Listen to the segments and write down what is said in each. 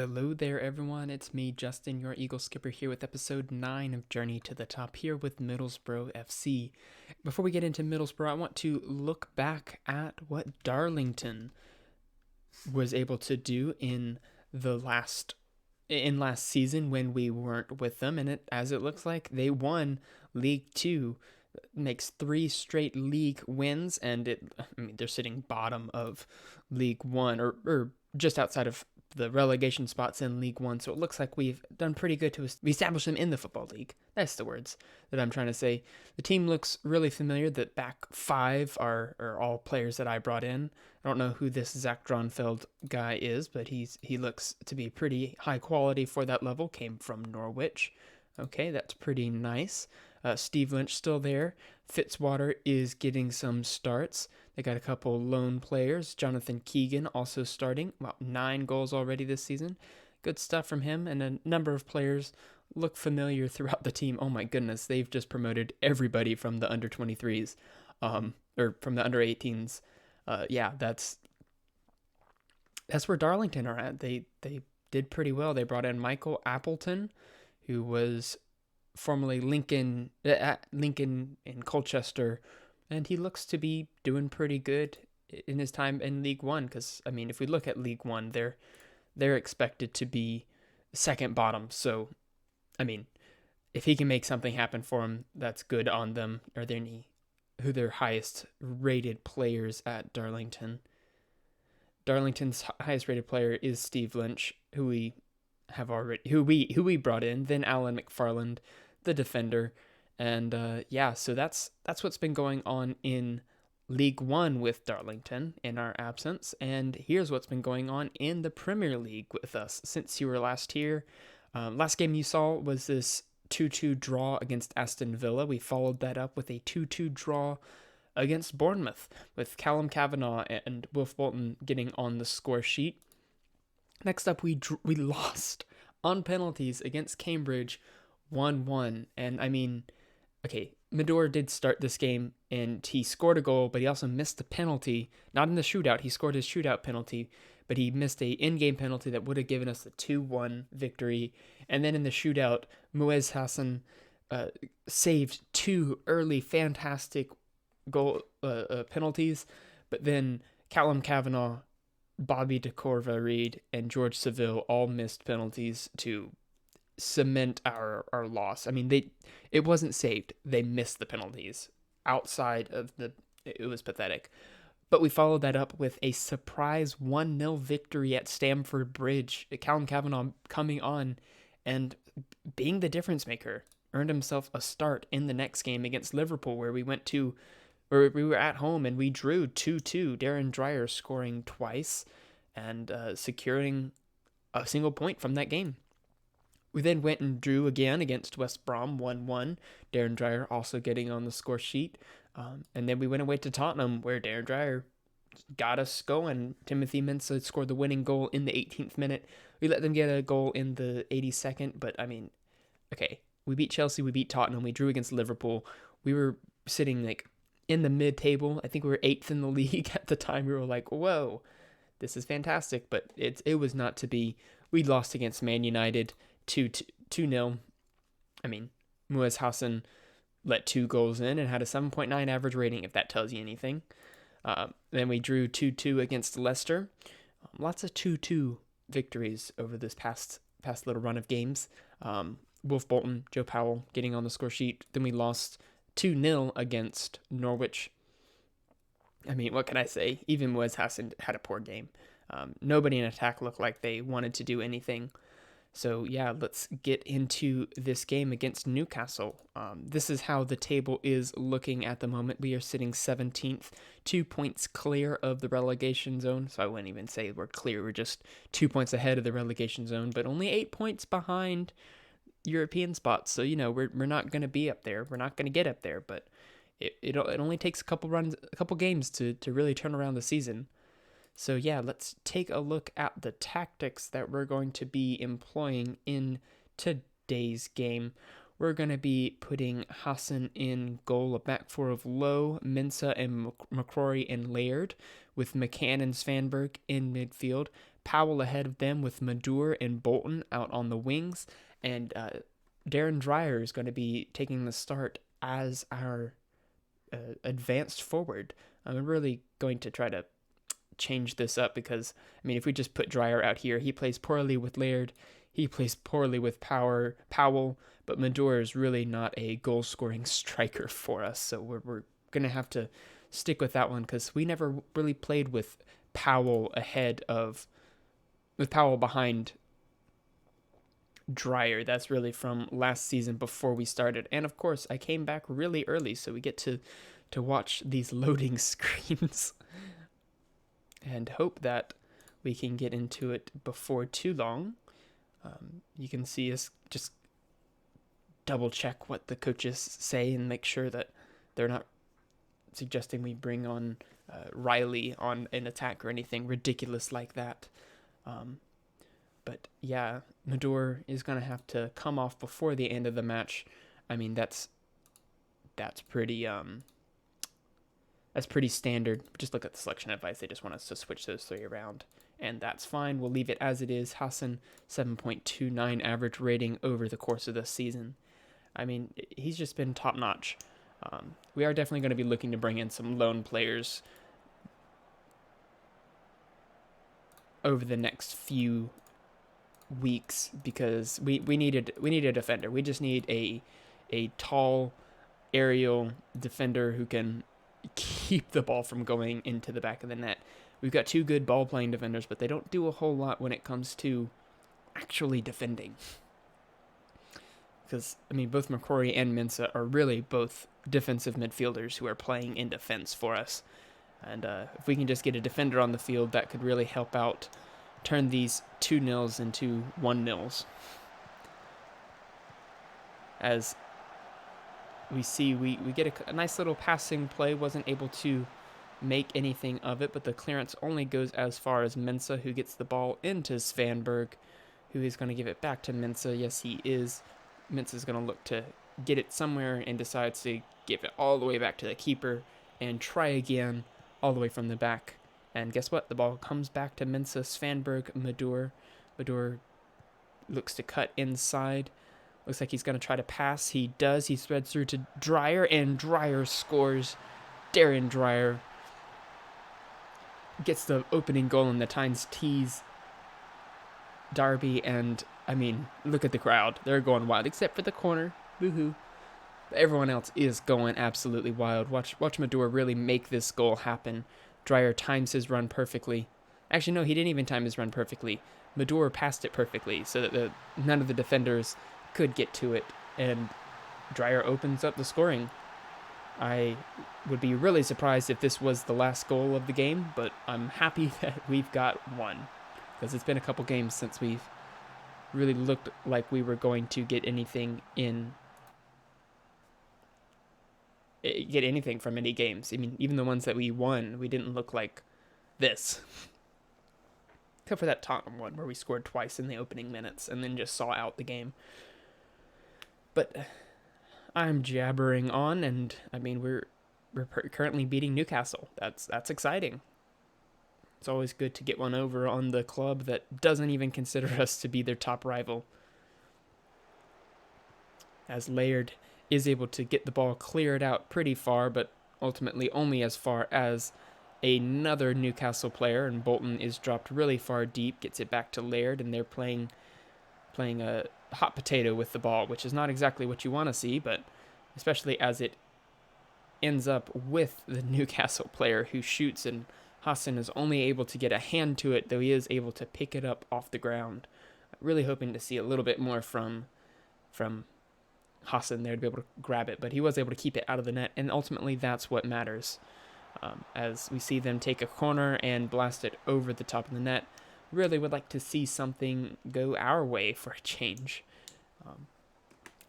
Hello there, everyone. It's me, Justin, your EagleSkipper, here with episode 9 of Journey to the Top, here with Middlesbrough FC. Before we get into Middlesbrough, I want to look back at what Darlington was able to do in last season when we weren't with them, and as it looks like they won League 2, makes 3 straight league wins, and they're sitting bottom of League 1 or just outside of the relegation spots in League 1, so it looks like we've done pretty good to establish them in the Football League. That's the words that I'm trying to say. The team looks really familiar. The back 5 are all players that I brought in. I don't know who this Zach Dronfeld guy is, but he looks to be pretty high quality for that level. Came from Norwich. Okay, that's pretty nice. Steve Lynch still there. Fitzwater is getting some starts. They got a couple lone players. Jonathan Keegan also starting. About 9 goals already this season. Good stuff from him. And a number of players look familiar throughout the team. Oh my goodness, they've just promoted everybody from the under 23s, or from the under 18s. That's where Darlington are at. They did pretty well. They brought in Michael Appleton, who was formerly Lincoln in Colchester, and he looks to be doing pretty good in his time in League One. Because if we look at League One, they're expected to be second bottom. So, if he can make something happen for him, that's good on them. Are there any who their highest rated players at Darlington? Darlington's highest rated player is Steve Lynch, who we brought in. Then Alan McFarland, the defender, and so that's what's been going on in League One with Darlington in our absence. And here's what's been going on in the Premier League with us since you were last here. Last game you saw was this 2-2 draw against Aston Villa. We followed that up with a 2-2 draw against Bournemouth, with Callum Kavanagh and Wilf Bolton getting on the score sheet. Next up, we lost on penalties against Cambridge 1-1. And Medor did start this game and he scored a goal, but he also missed the penalty. Not in the shootout. He scored his shootout penalty, but he missed a in-game penalty that would have given us the 2-1 victory. And then in the shootout, Muez Hassan saved 2 early fantastic goal penalties, but then Callum Kavanagh, Bobby DeCorva-Reid, and George Seville all missed penalties to cement our loss. It wasn't saved. They missed the penalties. Outside of it was pathetic. But we followed that up with a surprise 1-0 victory at Stamford Bridge. Callum Kavanagh coming on and being the difference maker. Earned himself a start in the next game against Liverpool, where we were at home and we drew 2-2. Darren Dreyer scoring twice and securing a single point from that game. We then went and drew again against West Brom 1-1. Darren Dreyer also getting on the score sheet. And then we went away to Tottenham, where Darren Dreyer got us going. Timothy Mensah scored the winning goal in the 18th minute. We let them get a goal in the 82nd, but we beat Chelsea, we beat Tottenham, we drew against Liverpool. We were sitting in the mid-table. I think we were 8th in the league at the time. We were like, whoa, this is fantastic, but it was not to be. We lost against Man United 2-0. Muez Hassan let 2 goals in and had a 7.9 average rating, if that tells you anything. Then we drew 2-2 against Leicester. Lots of 2-2 victories over this past little run of games. Wilf Bolton, Joe Powell getting on the score sheet. Then we lost 2-0 against Norwich. What can I say? Even Muez Hassan had a poor game. Nobody in attack looked like they wanted to do anything. So let's get into this game against Newcastle. This is how the table is looking at the moment. We are sitting 17th, 2 points clear of the relegation zone. So I wouldn't even say we're clear. We're just 2 points ahead of the relegation zone, but only 8 points behind European spots. So, we're not going to be up there. We're not going to get up there, but it only takes a couple games to really turn around the season. So let's take a look at the tactics that we're going to be employing in today's game. We're going to be putting Hassan in goal, a back 4 of Lowe, Mensah, and McCrory and Laird, with McCann and Svanberg in midfield. Powell ahead of them with Madure and Bolton out on the wings. And Darren Dreyer is going to be taking the start as our advanced forward. I'm really going to try to change this up because, I mean, if we just put Dreyer out here, he plays poorly with Laird, he plays poorly with Powell, but Madure is really not a goal-scoring striker for us, so we're going to have to stick with that one because we never really played with Powell behind Dreyer. That's really from last season before we started. And of course, I came back really early, so we get to watch these loading screens and hope that we can get into it before too long. You can see us just double check what the coaches say and make sure that they're not suggesting we bring on Riley on an attack or anything ridiculous like that. But yeah, Madure is going to have to come off before the end of the match. I mean, that's pretty standard. Just look at the selection advice. They just want us to switch those three around, and that's fine. We'll leave it as it is. Hassan, 7.29 average rating over the course of the season. I mean, he's just been top-notch. We are definitely going to be looking to bring in some loan players over the next few weeks because we need a defender. We just need a tall aerial defender who can keep the ball from going into the back of the net. We've got two good ball playing defenders, but they don't do a whole lot when it comes to actually defending. Because, I mean, both McCrory and Mensah are really both defensive midfielders who are playing in defense for us. And if we can just get a defender on the field, that could really help out turn these 2-0s into 1-0s. As we see, we get a nice little passing play, wasn't able to make anything of it, but the clearance only goes as far as Mensah, who gets the ball into Svanberg, who is going to give it back to Mensah. Yes, he is. Mensah's going to look to get it somewhere and decides to give it all the way back to the keeper and try again all the way from the back. And guess what? The ball comes back to Mensah, Svanberg, Madure. Madure looks to cut inside. Looks like he's going to try to pass. He does. He threads through to Dreyer, and Dreyer scores. Darren Dreyer gets the opening goal in the Tyne-Tees Derby, and, I mean, look at the crowd. They're going wild, except for the corner. Boo-hoo. Everyone else is going absolutely wild. Watch Madure really make this goal happen. Dreyer times his run perfectly. Actually, no, he didn't even time his run perfectly. Madure passed it perfectly so that none of the defenders could get to it, and Dreyer opens up the scoring. I would be really surprised if this was the last goal of the game, but I'm happy that we've got one, because it's been a couple games since we've really looked like we were going to get anything from any games. I mean, even the ones that we won, we didn't look like this. Except for that Tottenham one where we scored twice in the opening minutes and then just saw out the game. But I'm jabbering on, and I mean, we're currently beating Newcastle. That's exciting. It's always good to get one over on the club that doesn't even consider us to be their top rival. As Laird is able to get the ball cleared out pretty far, but ultimately only as far as another Newcastle player, and Bolton is dropped really far deep, gets it back to Laird, and they're playing a hot potato with the ball, which is not exactly what you want to see, but especially as it ends up with the Newcastle player who shoots, and Hassan is only able to get a hand to it, though he is able to pick it up off the ground. Really hoping to see a little bit more from Hassan there to be able to grab it, but he was able to keep it out of the net, and ultimately that's what matters. As we see them take a corner and blast it over the top of the net. Really would like to see something go our way for a change.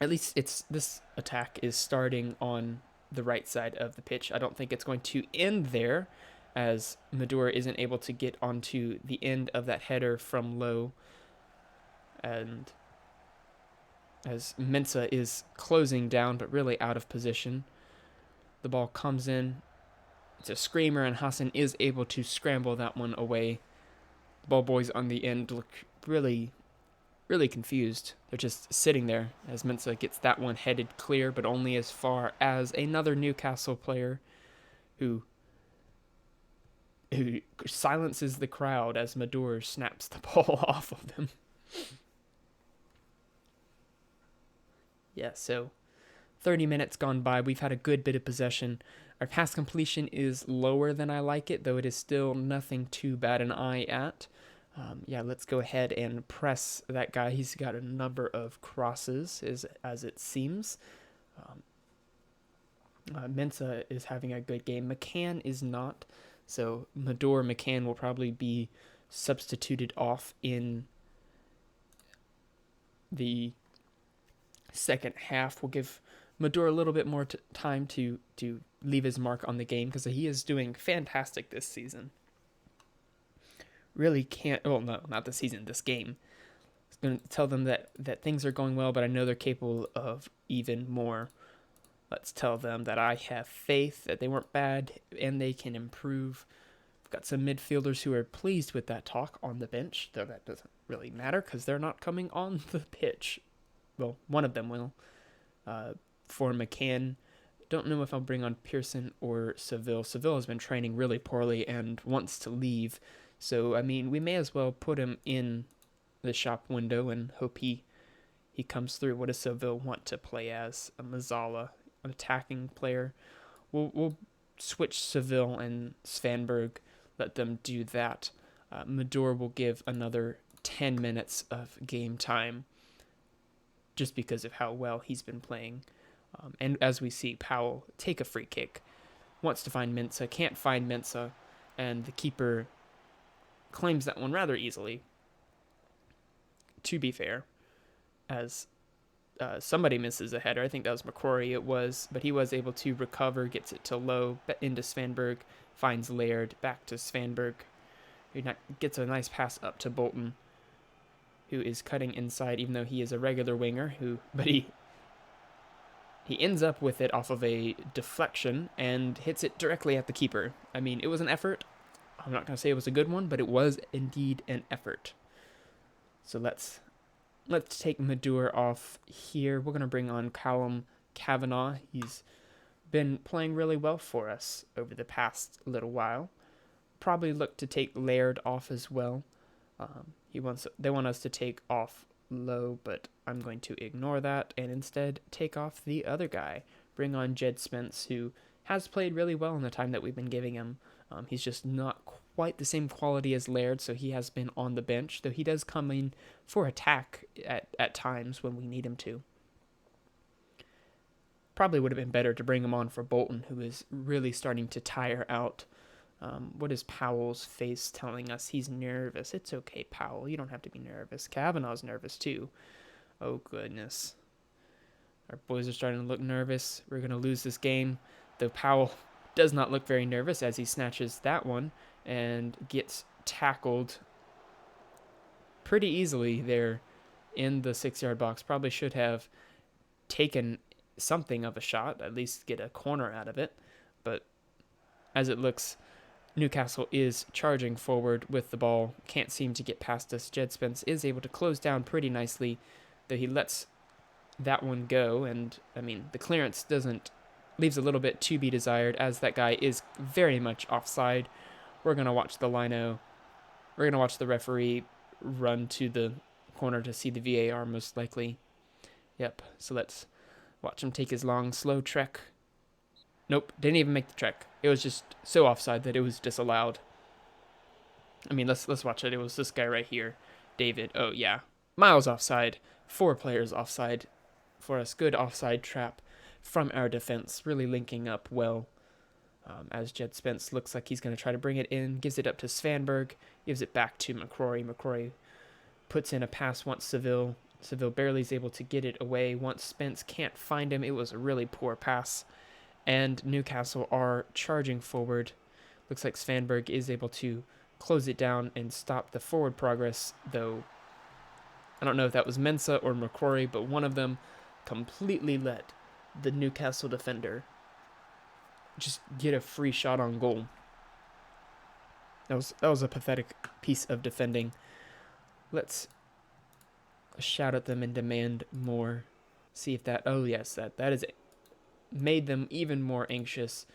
At least this attack is starting on the right side of the pitch. I don't think it's going to end there, as Madure isn't able to get onto the end of that header from low, and as Mensah is closing down but really out of position. The ball comes in. It's a screamer, and Hassan is able to scramble that one away. Ball boys on the end look really, really confused. They're just sitting there as Mensah gets that one headed clear, but only as far as another Newcastle player who silences the crowd as Mador snaps the ball off of them. Yeah, so 30 minutes gone by. We've had a good bit of possession. Our pass completion is lower than I like it, though it is still nothing too bad an eye at. Let's go ahead and press that guy. He's got a number of crosses, as it seems. Mensah is having a good game. McCann is not. So Mador McCann will probably be substituted off in the second half. We'll give Mador a little bit more time to leave his mark on the game because he is doing fantastic this season. Really can't... Well, no, not this season, this game. I was going to tell them that things are going well, but I know they're capable of even more. Let's tell them that I have faith that they weren't bad and they can improve. I've got some midfielders who are pleased with that talk on the bench, though that doesn't really matter because they're not coming on the pitch. Well, one of them will. For McCann, don't know if I'll bring on Pearson or Seville. Seville has been training really poorly and wants to leave. So, I mean, we may as well put him in the shop window and hope he comes through. What does Seville want to play as? A Mazzala, an attacking player. We'll switch Seville and Svanberg, let them do that. Mador will give another 10 minutes of game time just because of how well he's been playing. And as we see, Powell take a free kick, wants to find Mensah, can't find Mensah, and the keeper claims that one rather easily, to be fair, as somebody misses a header. I think that was McCrory it was, but he was able to recover, gets it to low, into Svanberg, finds Laird, back to Svanberg, who gets a nice pass up to Bolton, who is cutting inside, even though he is a regular winger, but he ends up with it off of a deflection and hits it directly at the keeper. I mean, it was an effort. I'm not going to say it was a good one, but it was indeed an effort. So let's take Mador off here. We're going to bring on Callum Kavanagh. He's been playing really well for us over the past little while. Probably look to take Laird off as well. They want us to take off Low, but I'm going to ignore that and instead take off the other guy. Bring on Jed Spence, who has played really well in the time that we've been giving him. He's just not quite the same quality as Laird, so he has been on the bench, though he does come in for attack at times when we need him to. Probably would have been better to bring him on for Bolton, who is really starting to tire out. What is Powell's face telling us? He's nervous. It's okay, Powell. You don't have to be nervous. Kavanagh's nervous too. Oh, goodness. Our boys are starting to look nervous. We're going to lose this game, though Powell does not look very nervous as he snatches that one and gets tackled pretty easily there in the 6-yard box. Probably should have taken something of a shot, at least get a corner out of it. But as it looks, Newcastle is charging forward with the ball. Can't seem to get past us. Jed Spence is able to close down pretty nicely, though he lets that one go. And, I mean, the clearance leaves a little bit to be desired, as that guy is very much offside. We're going to watch the lino. We're going to watch the referee run to the corner to see the VAR most likely. Yep, so let's watch him take his long, slow trek. Nope, didn't even make the trek. It was just so offside that it was disallowed. I mean, let's watch it. It was this guy right here, David. Oh, yeah. Miles offside. 4 players offside for us. Good offside trap from our defense. Really linking up well. As Jed Spence looks like he's going to try to bring it in. Gives it up to Svanberg. Gives it back to McCrory. McCrory puts in a pass once Seville. Seville barely is able to get it away. Once Spence can't find him, it was a really poor pass. And Newcastle are charging forward. Looks like Svanberg is able to close it down and stop the forward progress, though I don't know if that was Mensah or McCrory, but one of them completely let the Newcastle defender just get a free shot on goal. That was a pathetic piece of defending. Let's shout at them and demand more. See if that... Oh, yes, that is made them even more anxious.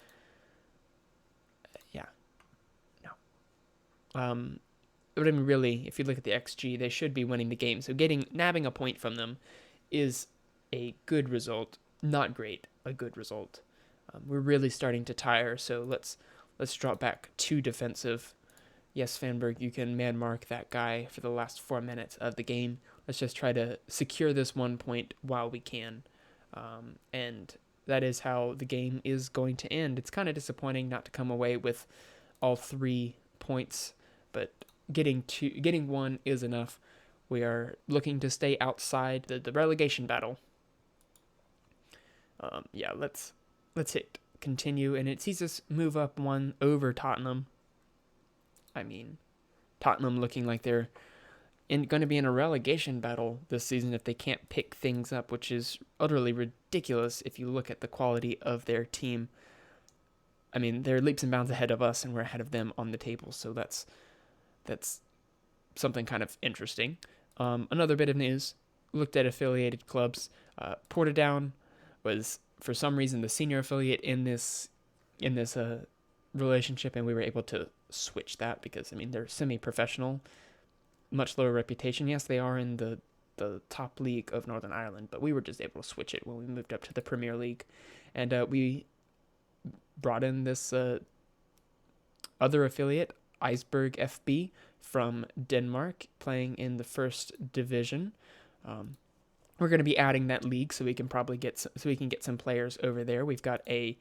Yeah. No. But I mean, really, if you look at the XG, they should be winning the game. So nabbing a point from them is a good result. Not great, a good result. We're really starting to tire, so let's drop back to defensive. Yes, Fanberg, you can man mark that guy for the last 4 minutes of the game. Let's just try to secure this 1 point while we can. And that is how the game is going to end. It's kind of disappointing not to come away with all 3 points, but getting 1 is enough. We are looking to stay outside the relegation battle. Yeah, let's hit continue, and it sees us move up 1 over Tottenham. I mean, Tottenham looking like they're going to be in a relegation battle this season if they can't pick things up, which is utterly ridiculous if you look at the quality of their team. I mean, they're leaps and bounds ahead of us, and we're ahead of them on the table, so that's something kind of interesting. Another bit of news, looked at affiliated clubs. Portadown was, for some reason, the senior affiliate in this relationship, and we were able to switch that because, I mean, they're semi-professional, much lower reputation. Yes, they are in the top league of Northern Ireland, but we were just able to switch it when we moved up to the Premier League. And we brought in this other affiliate, Iceberg FB, from Denmark, playing in the first division. We're going to be adding that league so we can probably get some players over there. We've got a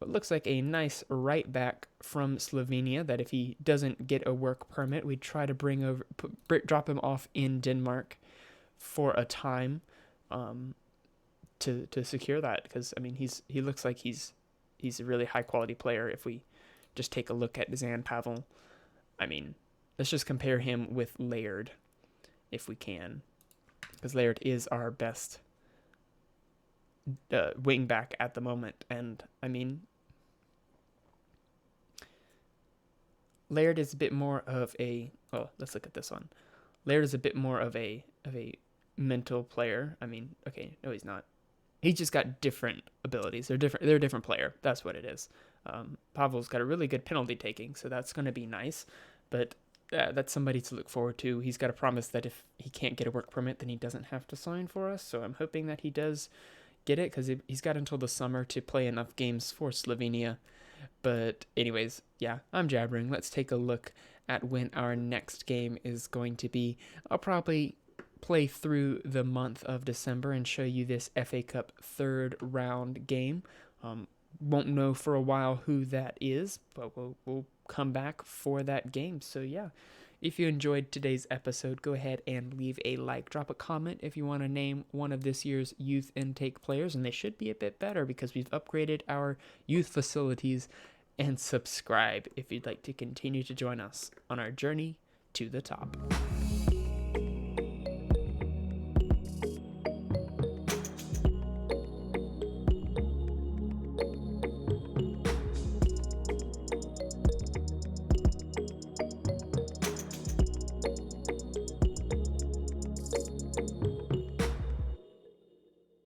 what looks like a nice right back from Slovenia that if he doesn't get a work permit, we try to drop him off in Denmark for a time to secure that, because I mean he looks like he's a really high quality player. If we just take a look at Zan Pavel, I mean, let's just compare him with Laird if we can, because Laird is our best wing back at the moment. And I mean, Laird is a bit more of a, well, let's look at this one. Laird is a bit more of a mental player. I mean, okay, no, he's not. He's just got different abilities. They're a different player. That's what it is. Pavel's got a really good penalty taking, so that's going to be nice. But that's somebody to look forward to. He's got a promise that if he can't get a work permit, then he doesn't have to sign for us. So I'm hoping that he does get it, because he's got until the summer to play enough games for Slovenia. But anyways, yeah, I'm jabbering. Let's take a look at when our next game is going to be. I'll probably play through the month of December and show you this FA Cup third round game. Won't know for a while who that is, but we'll come back for that game. So yeah, if you enjoyed today's episode, go ahead and leave a like, drop a comment if you want to name one of this year's youth intake players, and they should be a bit better because we've upgraded our youth facilities, and subscribe if you'd like to continue to join us on our journey to the top.